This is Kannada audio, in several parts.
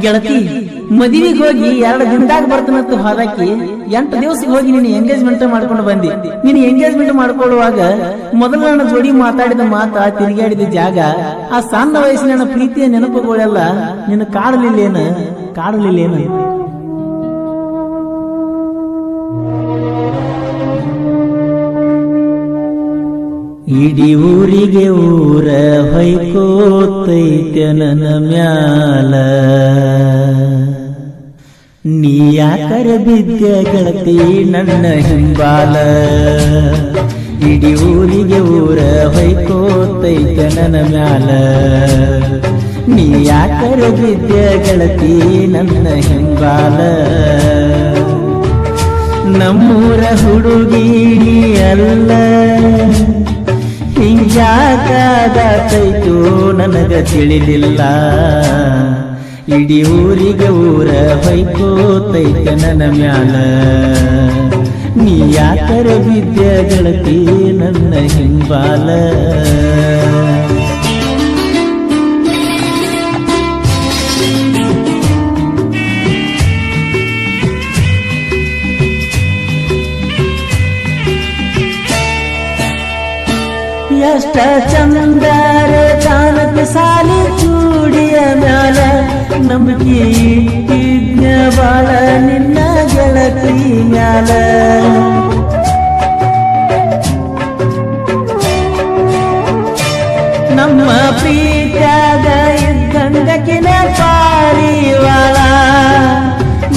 ಗೆಳತಿ ಮದುವೆಗೆ ಹೋಗಿ 2 ದಿನದಾಗ ಬರ್ತಾನಂತ ಹೊರಕ್ಕೆ 8 ದಿವಸಕ್ಕೆ ಹೋಗಿ ನೀನು ಎಂಗೇಜ್ಮೆಂಟ್ ಮಾಡ್ಕೊಂಡು ಬಂದಿ. ನೀನು ಎಂಗೇಜ್ಮೆಂಟ್ ಮಾಡ್ಕೊಳ್ಳುವಾಗ ಮೊದಲ ನನ್ನ ಜೋಡಿ ಮಾತಾಡಿದ ಮಾತ, ತಿರುಗಾಡಿದ ಜಾಗ, ಆ ಸಣ್ಣ ವಯಸ್ಸಿನ ಪ್ರೀತಿಯ ನೆನಪುಗಳೆಲ್ಲ ನಿನ್ನ ಕಾಡಲಿಲ್ಲೇನು? ಇಡೀ ಊರಿಗೆ ಊರ ಹೊಯ್ಕೋತೈತೆ ನನ್ನ ಮ್ಯಾಲ, ನೀ ಯಾಕರ ಬಿದ್ದ ಗೆಳತಿ ನನ್ನ ಹಿಂಬಾಲ. ಇಡೀ ಊರಿಗೆ ಊರ ಹೊಯ್ಕೋತೈತೆ ನನ್ನ ಮ್ಯಾಲ, ನೀ ಯಾಕರ ಬಿದ್ದ ಗೆಳತಿ ನನ್ನ ಹಿಂಬಾಲ. ನಮ್ಮೂರ ಹುಡುಗಿ ಅಲ್ಲ, ಹಿಂಗ್ಯಾಕಾದೈತು ನನಗ ತಿಳಿಲಿಲ್ಲ. ಇಡೀ ಊರಿಗೆ ಊರ ಹೊಯ್ಕೋತೈತೆ ನನ್ನ ಮ್ಯಾಲ, ನೀ ಯಾಕರ ಬಿದ್ದ ಗೆಳತಿ ನನ್ನ ಹಿಂಬಾಲ. ಎಷ್ಟ ಚಂದರ ಕಾಣಕ ಸಾಲಿ ಚೂಡಿಯ ಮ್ಯಾಲ, ನಂಬಿಕೆ ಇಟ್ಟಿದ್ನ ಬಾಳ ನಿನ್ನ ಗೆಳತಿ ಮ್ಯಾಲ. ನಮ್ಮ ಪ್ರೀತ್ಯಾಗ ಇದ್ದಂಗಕಿನ ಪಾರಿವಾಳ,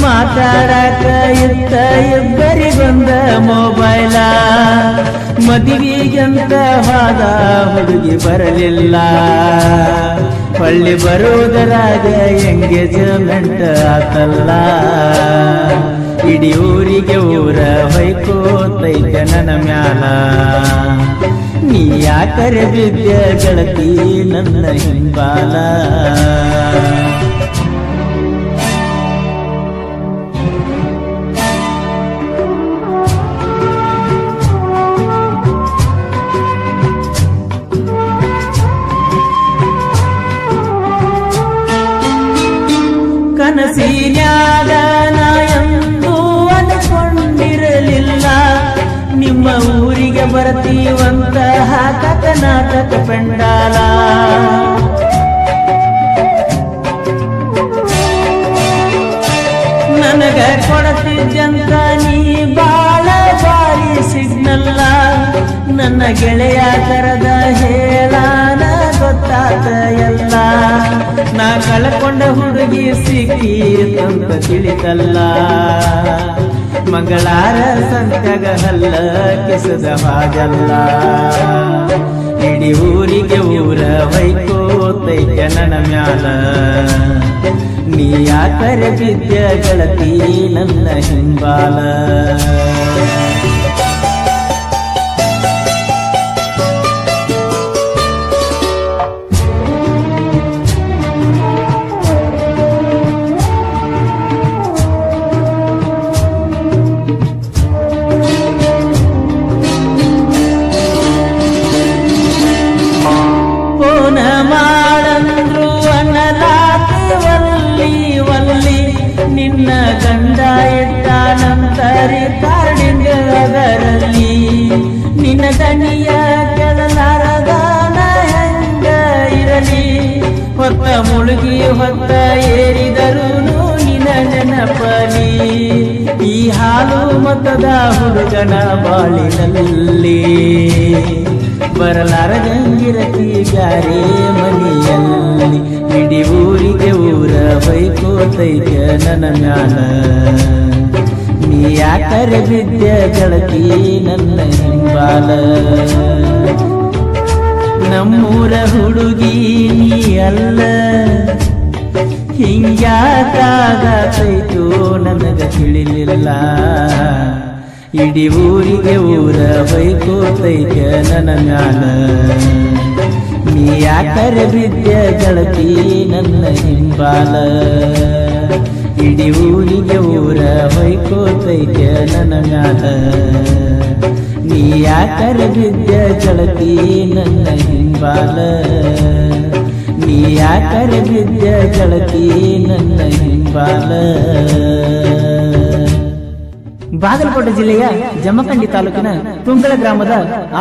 ಮಾತಾಡಕ ಇತ್ತ ಇಬ್ಬರಿಗೊಂದ ಮೊಬೈಲ. ಮದುವೆಗಂತ ಹೋದ ಹುಡುಗಿ ಬರಲಿಲ್ಲ, ಹೊಳ್ಳಿ ಬರೋದರಾಗ ಎಂಗೇಜ್ಮೆಂಟ್ ಆತಲ್ಲ. ಇಡೀ ಊರಿಗೆ ಊರ ಹೊಯ್ಕೋತೈತೆ ನನ್ನ ಮ್ಯಾಲ, ನೀ ಯಾಕರ ಬಿದ್ದ ಗೆಳತಿ ನನ್ನ ಹಿಂಬಾಲ. ಕನಸಿನ್ಯಾಗ ನಾ ಎಂದೂ ಅನ್ಕೊಂಡಿರಲಿಲ್ಲ, ನಿಮ್ಮ ಊರಿಗೆ ಬರ್ತೀವಂತ ಹಾಕಕ ನಾಟಕ ಪೆಂಡಾಲ. ನನಗ ಕೊಡತಿದ್ದಂತ ನೀ ಬಾಳ ಬಾರಿ ಸಿಗ್ನಲ್ಲ, ನನ್ನ ಗೆಳೆಯ ಕರದ ಹೇಳಾನ ಗೊತ್ತಾತ ಎಲ್ಲ. ನಾ ಕಳ್ಕೊಂಡ ಹುಡುಗಿ ಸಿಕ್ಕಿತಂತ ತಿಳಿತಲ್ಲ, ಮಂಗಳಾರ ಸಂತ್ಯಾಗ ಹಲ್ಲ ಕೆಸದ ಹಾಗಲ್ಲ. ಇಡೀ ಊರಿಗೆ ಊರ ಹೊಯ್ಕೋತೈತೆ ನನ್ನ ಮ್ಯಾಲ, ನೀ ಯಾಕರ ಬಿದ್ದ ಗೆಳತಿ ನನ್ನ ಹಿಂಬಾಲ. ನಿನ್ನ ಗಂಡ ಇಟ್ಟಾನಂತರಿ ಕಾರಣಿಂದ ಅದರಲ್ಲಿ, ನಿನ್ನ ದಣಿಯ ಕೆಳಲಾರದ ಹೆಂಗ ಇರಲಿ. ಹೊತ್ತ ಮುಳುಗಿ ಹೊತ್ತ ಏರಿದರೂ ನಿನ್ನ ನೆನಪಲಿ, ಈ ಹಾಲು ಮತದ ಹುಡುಗನ ಬಾಳಿನಲ್ಲಿ ಬರಲಾರದಂಗಿರತಿ ಬ್ಯಾರೆ ಮನೆಯಲ್ಲಿ. ಇಡೀ ಊರಿಗೆ ಊರ ಹೊಯ್ಕೋತೈತೆ ನನ್ನ ಮ್ಯಾಲ, ನೀ ಯಾಕರ ಬಿದ್ದ ಗೆಳತಿ ನನ್ನ ಹಿಂಬಾಲ. ನಮ್ಮೂರ ಹುಡುಗಿ ನೀ ಅಲ್ಲ, ಹಿಂಗ್ಯಾಕಾದೈತು ನನಗ ತಿಳಿಲಿಲ್ಲ. ಇಡೀ ಊರಿಗೆ ಊರ ಹೊಯ್ಕೋತೈತೆ ನನ್ನ ಮ್ಯಾಲ, ನೀ ಯಾಕರ ಬಿದ್ದ ಗೆಳತಿ ನನ್ನ ಹಿಂಬಾಲ. ಇಡೀ ಊರಿಗೆ ಊರ ಹೊಯ್ಕೋತೈತೆ ನನ್ನ ಮ್ಯಾಲ, ನೀ ಯಾಕರ ಬಿದ್ದ ಗೆಳತಿ ನನ್ನ ಹಿಂಬಾಲ. ನೀ ಯಾಕರೆ ಬಿದ್ದ ಗೆಳತಿ ನನ್ನ ಹಿಂಬಾಲ. ಬಾಗಲಕೋಟೆ ಜಿಲ್ಲೆಯ ಜಮಖಂಡಿ ತಾಲೂಕಿನ ತುಂಗಳ ಗ್ರಾಮದ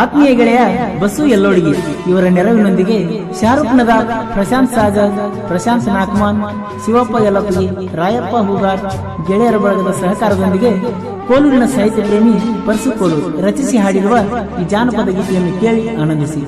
ಆತ್ಮೀಯ ಗೆಳೆಯ ಬಸು ಯಲ್ಲೋಡಿಗಿ ಇವರ ನೆರವಿನೊಂದಿಗೆ ಶಾರುಖ್ ನದಾಫ್, ಪ್ರಶಾಂತ್ ಸಾಗರ್, ಪ್ರಶಾಂತ್ ನಾಕ್ಮಾನ್, ಶಿವಪ್ಪ ಯಲಪಗಿ, ರಾಯಪ್ಪ ಹೂಗಾರ್ ಗೆಳೆಯರ ಬಳಗದ ಸಹಕಾರದೊಂದಿಗೆ ಕೋಲೂರಿನ ಸಾಹಿತ್ಯ ಪ್ರೇಮಿ ಪರಸು ಕೋಲೂರು ರಚಿಸಿ ಹಾಡಿರುವ ಈ ಜಾನಪದ ಗೀತೆಯನ್ನು ಕೇಳಿ ಆನಂದಿಸಿ.